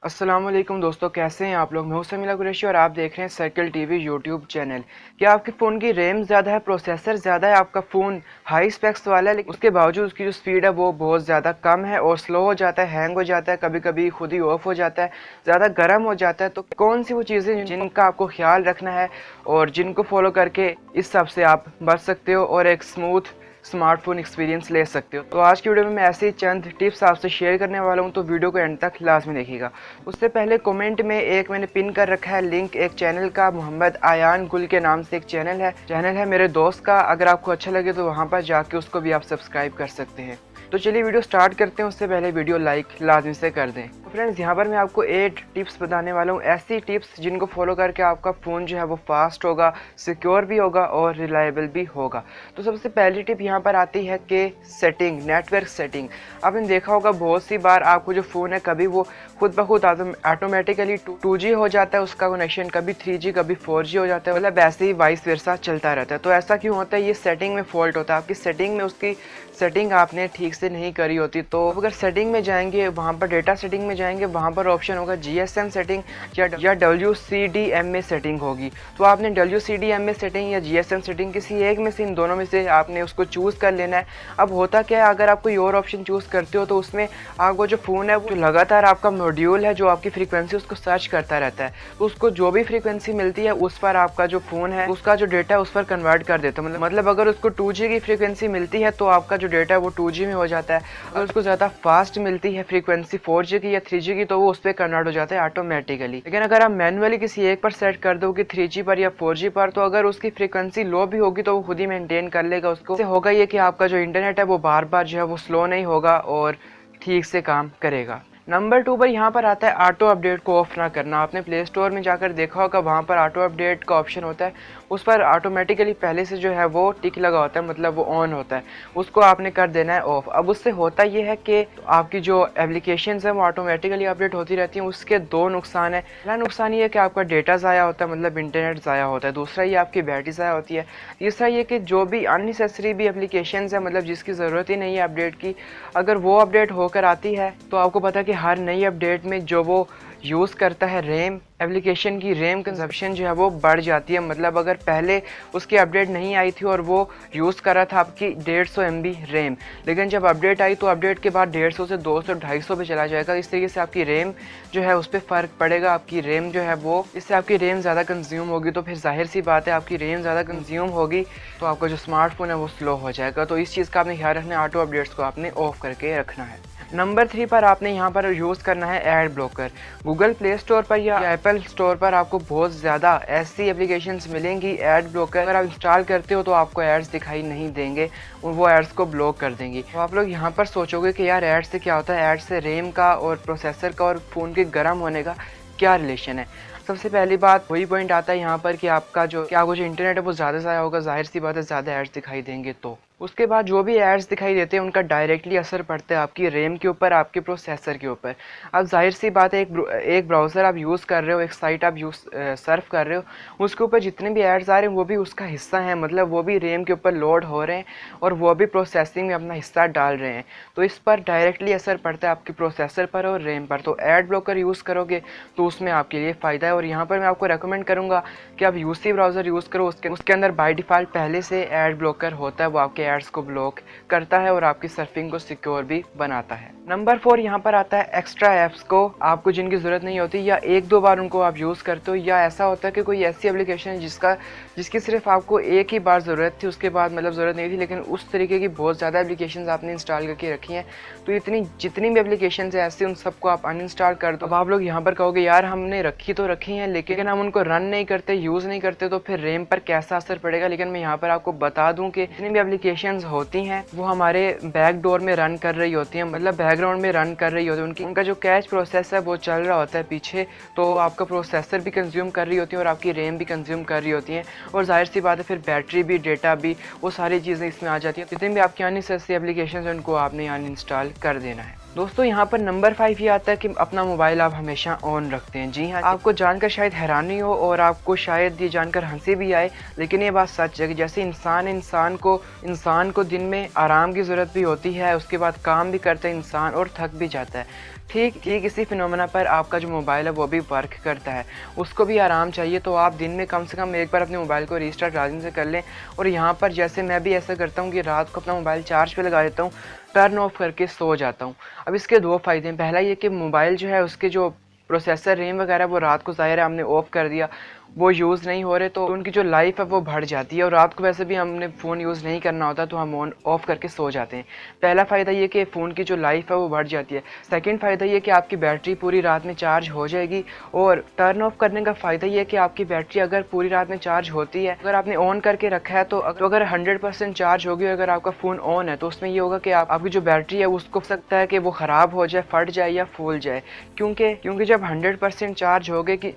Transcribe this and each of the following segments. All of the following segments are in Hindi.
अस्सलाम वालेकुम दोस्तों, कैसे हैं आप लोग। मैं हूं समीला कुरैशी और आप देख रहे हैं सर्कल टीवी यूट्यूब चैनल। क्या आपके फ़ोन की रैम ज़्यादा है, प्रोसेसर ज़्यादा है, आपका फ़ोन हाई स्पेक्स वाला है, लेकिन उसके बावजूद उसकी जो स्पीड है वो बहुत ज़्यादा कम है और स्लो हो जाता है, हैंग हो जाता है, कभी कभी खुद ही ऑफ हो जाता है, ज़्यादा गर्म हो जाता है। तो कौन सी वो चीज़ें जिनका आपको ख्याल रखना है और जिनको फॉलो करके इस सब से आप बच सकते हो और एक स्मूथ स्मार्टफोन एक्सपीरियंस ले सकते हो। तो आज की वीडियो में मैं ऐसे ही चंद टिप्स आपसे शेयर करने वाला हूं, तो वीडियो को एंड तक लाजमी देखिएगा। उससे पहले कमेंट में एक मैंने पिन कर रखा है लिंक एक चैनल का, मोहम्मद आयान गुल के नाम से एक चैनल है मेरे दोस्त का। अगर आपको अच्छा लगे तो वहाँ पर जाके उसको भी आप सब्सक्राइब कर सकते हैं। तो चलिए वीडियो स्टार्ट करते हैं, उससे पहले वीडियो लाइक लाजमी से कर दें। तो फ्रेंड्स, यहाँ पर मैं आपको 8 टिप्स बताने वाला हूँ, ऐसी टिप्स जिनको फॉलो करके आपका फ़ोन जो है वो फास्ट होगा, सिक्योर भी होगा और रिलायबल भी होगा। तो सबसे पहली टिप यहाँ पर आती है कि सेटिंग, नेटवर्क सेटिंग। आपने देखा होगा बहुत सी बार आपको जो फ़ोन है कभी वो खुद ब खुद ऑटोमेटिकली 2G हो जाता है उसका कनेक्शन, कभी 3G कभी 4G हो जाता है, मतलब ऐसे ही वाइस वर्सा चलता रहता है। तो ऐसा क्यों होता है? ये सेटिंग में फॉल्ट होता है, आपकी सेटिंग में उसकी सेटिंग आपने ठीक से नहीं करी होती। तो अगर सेटिंग में जाएंगे, वहाँ पर डेटा सेटिंग में जाएंगे, वहाँ पर ऑप्शन होगा GSM सेटिंग या WCDMA सेटिंग होगी। तो आपने WCDMA सेटिंग या GSM सेटिंग किसी एक में से, इन दोनों में से आपने उसको चूज़ कर लेना है। अब होता क्या है, अगर आप कोई और ऑप्शन चूज़ करते हो तो उसमें आपको जो फ़ोन है वो लगातार आपका मॉड्यूल है जो आपकी फ्रीक्वेंसी उसको सर्च करता रहता है। तो उसको जो भी फ्रीक्वेंसी मिलती है उस पर आपका जो फ़ोन है उसका जो डेटा है उस पर कन्वर्ट कर देता है। मतलब अगर उसको 2G की फ्रीक्वेंसी मिलती है तो आपका जो डेटा है वो 2G में हो जाता है। अगर उसको ज़्यादा फास्ट मिलती है फ्रीक्वेंसी 4G की या 3G की तो वो उस पर कन्वर्ट हो जाता है ऑटोमेटिकली। लेकिन अगर आप मैनुअली किसी एक पर सेट कर दो कि 3G पर या 4G पर, तो अगर उसकी फ्रीक्वेंसी लो भी होगी तो वो खुद ही मेंटेन कर लेगा उसको। इससे होगा ये कि आपका जो इंटरनेट है वो बार बार जो है वो स्लो नहीं होगा और ठीक से काम करेगा। नंबर 2 पर यहाँ पर आता है ऑटो अपडेट को ऑफ ना करना। आपने प्ले स्टोर में जाकर देखा होगा, वहाँ पर ऑटो अपडेट का ऑप्शन होता है, उस पर ऑटोमेटिकली पहले से जो है वो टिक लगा होता है, मतलब वो ऑन होता है, उसको आपने कर देना है ऑफ। अब उससे होता ये है कि आपकी जो एप्लीकेशंस है वो ऑटोमेटिकली अपडेट होती रहती हैं। उसके दो नुकसान है। पहला नुकसान ये है कि आपका डेटा ज़ाया होता है, मतलब इंटरनेट ज़ाया होता है। दूसरा ये आपकी बैटरी ज़ाया होती है। तीसरा ये कि जो भी अननेसेसरी भी एप्लीकेशंस है, मतलब जिसकी ज़रूरत ही नहीं है अपडेट की, अगर वो अपडेट होकर आती है तो आपको पता है कि हर नई अपडेट में जो वो यूज़ करता है रैम, एप्लीकेशन की रैम कंजप्शन जो है वो बढ़ जाती है। मतलब अगर पहले उसकी अपडेट नहीं आई थी और वो यूज़ कर रहा था आपकी 150 MB रैम, लेकिन जब अपडेट आई तो अपडेट के बाद 150 से 200 250 पे चला जाएगा। इस तरीके से आपकी रैम जो है उस पर फ़र्क पड़ेगा। आपकी रैम जो है वो, इससे आपकी रैम ज़्यादा कंज्यूम होगी, तो फिर जाहिर सी बात है आपकी रैम ज़्यादा कंज्यूम होगी तो आपका जो स्मार्टफोन है वो स्लो हो जाएगा। तो इस चीज़ का आपने ख्याल रखना है, ऑटो अपडेट्स को आपने ऑफ करके रखना है। नंबर 3 पर आपने यहाँ पर यूज़ करना है ad blocker. Google play store पर या एप्पल स्टोर पर आपको बहुत ज़्यादा ऐसी एप्लीकेशंस मिलेंगी एड ब्लॉकर, अगर आप इंस्टॉल करते हो तो आपको एड्स दिखाई नहीं देंगे और वो एड्स को ब्लॉक कर देंगी। तो आप लोग यहाँ पर सोचोगे कि यार एड्स से क्या होता है, एड्स से रैम का और प्रोसेसर का और फ़ोन के गर्म होने का क्या रिलेशन है। सबसे पहली बात वही पॉइंट आता है यहाँ पर कि आपका जो इंटरनेट है वो ज़्यादा ज़ाया होगा, जाहिर सी बात है ज़्यादा एड्स दिखाई देंगे। तो उसके बाद जो भी एड्स दिखाई देते हैं उनका डायरेक्टली असर पड़ता है आपकी रैम के ऊपर, आपके प्रोसेसर के ऊपर। अब जाहिर सी बात है, एक ब्राउज़र आप यूज़ कर रहे हो, एक साइट आप सर्फ कर रहे हो, उसके ऊपर जितने भी एड्स आ रहे हैं वो भी उसका हिस्सा है, मतलब वो भी रैम के ऊपर लोड हो रहे हैं और वो भी प्रोसेसिंग में अपना हिस्सा डाल रहे हैं। तो इस पर डायरेक्टली असर पड़ता है आपके प्रोसेसर पर और रैम पर। तो एड ब्लॉकर यूज़ करोगे तो उसमें आपके लिए फ़ायदा है। और यहाँ पर मैं आपको रेकमेंड करूँगा कि आप यूसी ब्राउज़र यूज़ करो, उसके अंदर बाय डिफ़ॉल्ट पहले से एड ब्लॉकर होता है, वो आपके एड्स को ब्लॉक करता है और आपकी सर्फिंग को सिक्योर भी बनाता है। नंबर 4 यहाँ पर आता है एक्स्ट्रा ऐप्स को आपको जिनकी ज़रूरत नहीं होती या एक दो बार उनको आप यूज़ करते हो, या ऐसा होता है कि कोई ऐसी एप्लीकेशन है जिसकी सिर्फ आपको एक ही बार ज़रूरत थी, उसके बाद मतलब ज़रूरत नहीं थी, लेकिन उस तरीके की बहुत ज़्यादा एप्लीकेशन आपने इंस्टॉल करके रखी हैं। तो जितनी भी एप्लीकेशन है ऐसी, उन सबको आप अनइंस्टॉल कर दो। अब आप लोग यहाँ पर कहोगे यार हमने रखी तो रखी हैं लेकिन हम उनको रन नहीं करते, यूज़ नहीं करते, तो फिर रैम पर कैसा असर पड़ेगा। लेकिन मैं यहाँ पर आपको बता दूँ कि जितनी भी एप्लीकेशन होती हैं वो हमारे बैक डोर में रन कर रही होती हैं, मतलब बैकग्राउंड में रन कर रही होती है, उनका जो कैच प्रोसेस है वो चल रहा होता है पीछे। तो आपका प्रोसेसर भी कंज्यूम कर रही होती है और आपकी रैम भी कंज्यूम कर रही होती हैं, और जाहिर सी बात है फिर बैटरी भी, डेटा भी, वो सारी चीज़ें इसमें आ जाती हैं। जितनी भी आपकी अननेसेसरी एप्लीकेशन हैं उनको आपने यहाँ इंस्टॉल कर देना है। दोस्तों यहाँ पर नंबर 5 ये आता है कि अपना मोबाइल आप हमेशा ऑन रखते हैं। जी हाँ, आपको जानकर शायद हैरानी हो और आपको शायद ये जानकर हंसी भी आए, लेकिन ये बात सच है कि जैसे इंसान को दिन में आराम की ज़रूरत भी होती है, उसके बाद काम भी करता है इंसान और थक भी जाता है। ठीक इसी फिनोमेना पर आपका जो मोबाइल है वो भी वर्क करता है, उसको भी आराम चाहिए। तो आप दिन में कम से कम एक बार अपने मोबाइल को रीस्टार्ट लाज़मी से कर लें। और यहाँ पर जैसे मैं भी ऐसा करता हूँ कि रात को अपना मोबाइल चार्ज पे लगा देता हूँ, टर्न ऑफ करके सो जाता हूँ। अब इसके दो फ़ायदे हैं। पहला ये कि मोबाइल जो है उसके जो प्रोसेसर रैम वगैरह वो रात को ज़ाहिर है हमने ऑफ़ कर दिया, वो यूज़ नहीं हो रहे, तो उनकी जो लाइफ है वो बढ़ जाती है। और रात को वैसे भी हमने फ़ोन यूज़ नहीं करना होता तो हम ऑन ऑफ़ करके सो जाते हैं। पहला फ़ायदा ये कि फ़ोन की जो लाइफ है वो बढ़ जाती है। सेकंड फ़ायदा ये कि आपकी बैटरी पूरी रात में चार्ज हो जाएगी। और टर्न ऑफ करने का फ़ायदा ये कि आपकी बैटरी अगर पूरी रात में चार्ज होती है, अगर आपने ऑन करके रखा है तो अगर 100% चार्ज होगी, अगर आपका फ़ोन ऑन है तो उसमें ये होगा कि आपकी जो बैटरी है उसको हो सकता है कि वो ख़राब हो जाए, फट जाए या फूल जाए। क्योंकि जब 100% चार्ज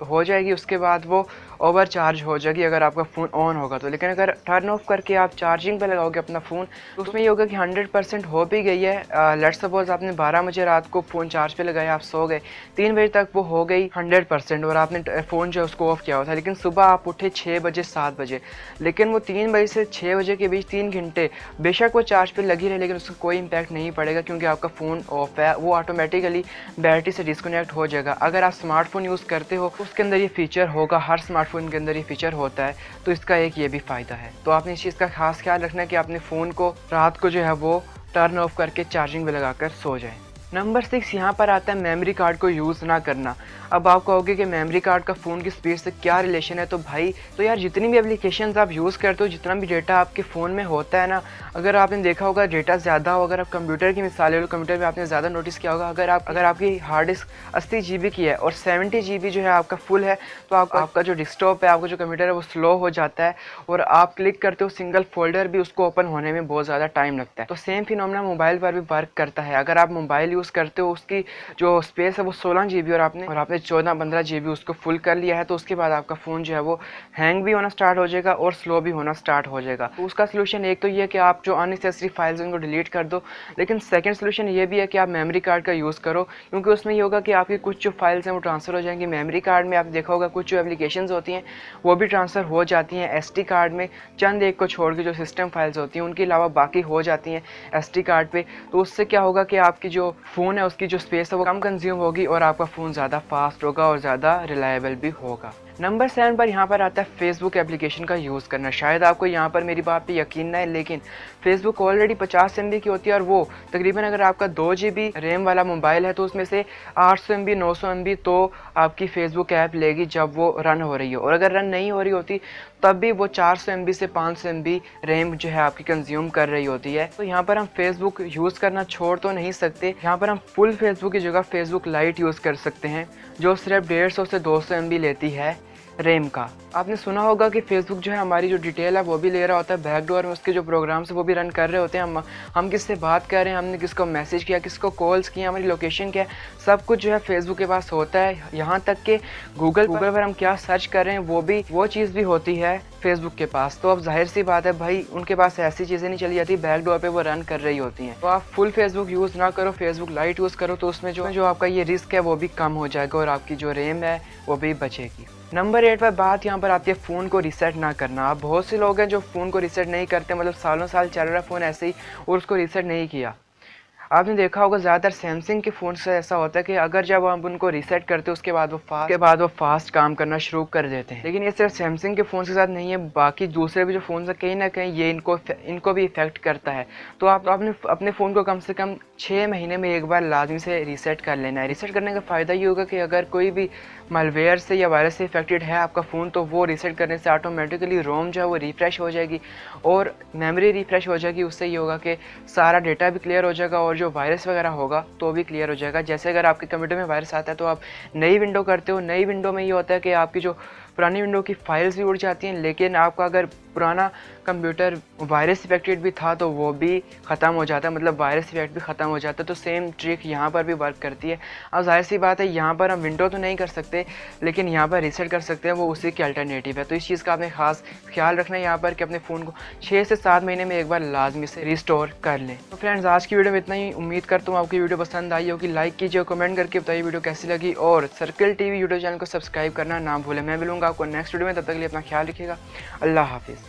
हो जाएगी उसके बाद वो ओवर चार्ज हो जाएगी अगर आपका फ़ोन ऑन होगा तो। लेकिन अगर टर्न ऑफ करके आप चार्जिंग पे लगाओगे अपना फ़ोन तो उसमें ये होगा कि 100% हो भी गई है। लेट्स सपोज आपने 12 बजे रात को फ़ोन चार्ज पे लगाया, आप सो गए, 3 बजे तक वो हो गई 100% और आपने फ़ोन जो है उसको ऑफ़ किया हुआ था। लेकिन सुबह आप उठे 6 बजे 7 बजे, लेकिन वो 3 बजे से 6 बजे के बीच 3 घंटे बेशक वो चार्ज पे लगी रहे लेकिन उसका कोई इम्पैक्ट नहीं पड़ेगा क्योंकि आपका फ़ोन ऑफ है, वो ऑटोमेटिकली बैटरी से डिस्कनेक्ट हो जाएगा। अगर आप स्मार्टफोन यूज़ करते हो उसके अंदर ये फीचर होगा, हर स्मार्टफोन के अंदर ये फीचर होता है, तो इसका एक ये भी फ़ायदा है। तो आपने इस चीज़ का खास ख्याल रखना है कि अपने फ़ोन को रात को जो है वो टर्न ऑफ करके चार्जिंग में लगाकर सो जाएं। नंबर 6 यहाँ पर आता है मेमोरी कार्ड को यूज़ ना करना। अब आप कहोगे कि मेमोरी कार्ड का फ़ोन की स्पीड से क्या रिलेशन है, तो भाई तो यार जितनी भी एप्लीकेशंस आप यूज़ करते हो, जितना भी डेटा आपके फ़ोन में होता है ना, अगर आपने देखा होगा डेटा ज़्यादा हो, अगर आप कंप्यूटर की मिसाल ले लो, कंप्यूटर में आपने ज़्यादा नोटिस किया होगा, अगर आपकी हार्ड डिस्क 80 GB की है और 70 GB जो है आपका फुल है, तो आपका जो डेस्कटॉप है, आपका जो कंप्यूटर है वो स्लो हो जाता है और आप क्लिक करते हो सिंगल फोल्डर भी उसको ओपन होने में बहुत ज़्यादा टाइम लगता है। तो सेम फिनोमेना मोबाइल पर भी वर्क करता है। अगर आप मोबाइल यूज़ करते हो, उसकी जो स्पेस है वो 16 GB और आपने 14-15 GB उसको फुल कर लिया है, तो उसके बाद आपका फ़ोन जो है वो हैंग भी होना स्टार्ट हो जाएगा और स्लो भी होना स्टार्ट हो जाएगा। तो उसका सलूशन एक तो ये है कि आप जो अननेसेसरी फाइल्स हैं उनको डिलीट कर दो, लेकिन सेकंड सलूशन ये भी है कि आप मेमोरी कार्ड का यूज़ करो, क्योंकि उसमें ये होगा कि आपकी कुछ जो फाइल्स हैं वो ट्रांसफ़र हो जाएंगी मेमोरी कार्ड में। आप देखा होगा कुछ जो एप्लीकेशंस होती हैं वो भी ट्रांसफ़र हो जाती हैं SD कार्ड में, चंद एक को छोड़ के जो सिस्टम फाइल्स होती हैं उनके अलावा बाकी हो जाती हैं SD कार्ड पे। तो उससे क्या होगा कि आपकी जो फ़ोन है उसकी जो स्पेस है वो कम कंज्यूम होगी और आपका फ़ोन ज़्यादा फास्ट होगा और ज़्यादा रिलायबल भी होगा। नंबर 7 पर यहाँ पर आता है फेसबुक एप्लीकेशन का यूज़ करना। शायद आपको यहाँ पर मेरी बात पे यकीन ना है, लेकिन फेसबुक ऑलरेडी 50 MB की होती है और वो तकरीबन अगर आपका 2 GB रैम वाला मोबाइल है तो उसमें से 800 MB 900 MB तो आपकी फेसबुक ऐप लेगी जब वो रन हो रही हो, और अगर रन नहीं हो रही होती तब भी वो 400 MB से 500 MB रैम जो है आपकी कंज्यूम कर रही होती है। तो यहाँ पर हम फेसबुक यूज़ करना छोड़ तो नहीं सकते, यहाँ पर हम फुल फेसबुक की जगह फेसबुक लाइट यूज़ कर सकते हैं जो सिर्फ 150 से 200 MB लेती है रैम का। आपने सुना होगा कि फेसबुक जो है हमारी जो डिटेल है वो भी ले रहा होता है, बैकडोर में उसके जो प्रोग्राम्स है वो भी रन कर रहे होते हैं। हम किससे बात कर रहे हैं, हमने किसको मैसेज किया, किसको कॉल्स किया, हमारी लोकेशन क्या है, सब कुछ जो है फेसबुक के पास होता है। यहाँ तक कि गूगल पर हम क्या सर्च कर रहे हैं वो चीज़ भी होती है फेसबुक के पास। तो अब जाहिर सी बात है भाई उनके पास ऐसी चीज़ें नहीं चली जाती, बैकडोर पे वो रन कर रही होती हैं। तो आप फुल फेसबुक यूज़ ना करो, फेसबुक लाइट यूज़ करो, तो उसमें जो आपका ये रिस्क है वो भी कम हो जाएगा और आपकी जो रैम है वो भी बचेगी। नंबर 8 पर बात यहाँ पर आती है फ़ोन को रीसेट ना करना। अब बहुत से लोग हैं जो फ़ोन को रीसेट नहीं करते, मतलब सालों साल चल रहा है फ़ोन ऐसे ही और उसको रीसेट नहीं किया। आपने देखा होगा ज़्यादातर सैमसंग के फ़ोन से ऐसा होता है कि अगर जब हम उनको रीसेट करते हैं उसके बाद वो फास्ट काम करना शुरू कर देते हैं। लेकिन ये सिर्फ सैमसंग के फ़ोन के साथ नहीं है, बाकी दूसरे भी जो फ़ोन है कहीं ना कहीं ये इनको भी इफ़ेक्ट करता है। तो आपने अपने फ़ोन को कम से कम 6 महीने में एक बार लाजमी से रीसेट कर लेना है। रीसेट करने का फ़ायदा ये होगा कि अगर कोई भी मालवेयर से या वायरस से इफेक्टेड है आपका फ़ोन, तो वो रीसेट करने से ऑटोमेटिकली रोम जो है वो रिफ़्रेश हो जाएगी और मेमोरी रिफ़्रेश हो जाएगी। उससे ये होगा कि सारा डेटा भी क्लियर हो जाएगा और जो वायरस वगैरह होगा तो भी क्लियर हो जाएगा। जैसे अगर आपके कंप्यूटर में वायरस आता है तो आप नई विंडो करते हो, नई विंडो में ये होता है कि आपकी जो पुरानी विंडो की फाइल्स भी उड़ जाती हैं, लेकिन आपका अगर पुराना कंप्यूटर वायरस इफेक्टेड भी था तो वो भी ख़त्म हो जाता है, मतलब वायरस इफेक्ट भी ख़त्म हो जाता है। तो सेम ट्रिक यहाँ पर भी वर्क करती है। अब जाहिर सी बात है यहाँ पर हम विंडो तो नहीं कर सकते, लेकिन यहाँ पर रीसेट कर सकते हैं, वो उसी की अल्टरनेटिव है। तो इस चीज़ का आपने खास ख्याल रखना है यहाँ पर कि अपने फ़ोन को 6 से 7 महीने में एक बार लाजमी से रिस्टोर कर लें। तो फ्रेंड्स, आज की वीडियो में इतना ही। उम्मीद करता हूँ आपकी वीडियो पसंद आई होगी। लाइक कीजिए, कमेंट करके बताइए वीडियो कैसी लगी, और सर्कल टीवी यूट्यूब चैनल को सब्सक्राइब करना ना भूलें। मैं मिलूंगा आपको नेक्स्ट वीडियो में, तब तक के लिए अपना ख्याल रखिएगा। अल्लाह हाफिज़।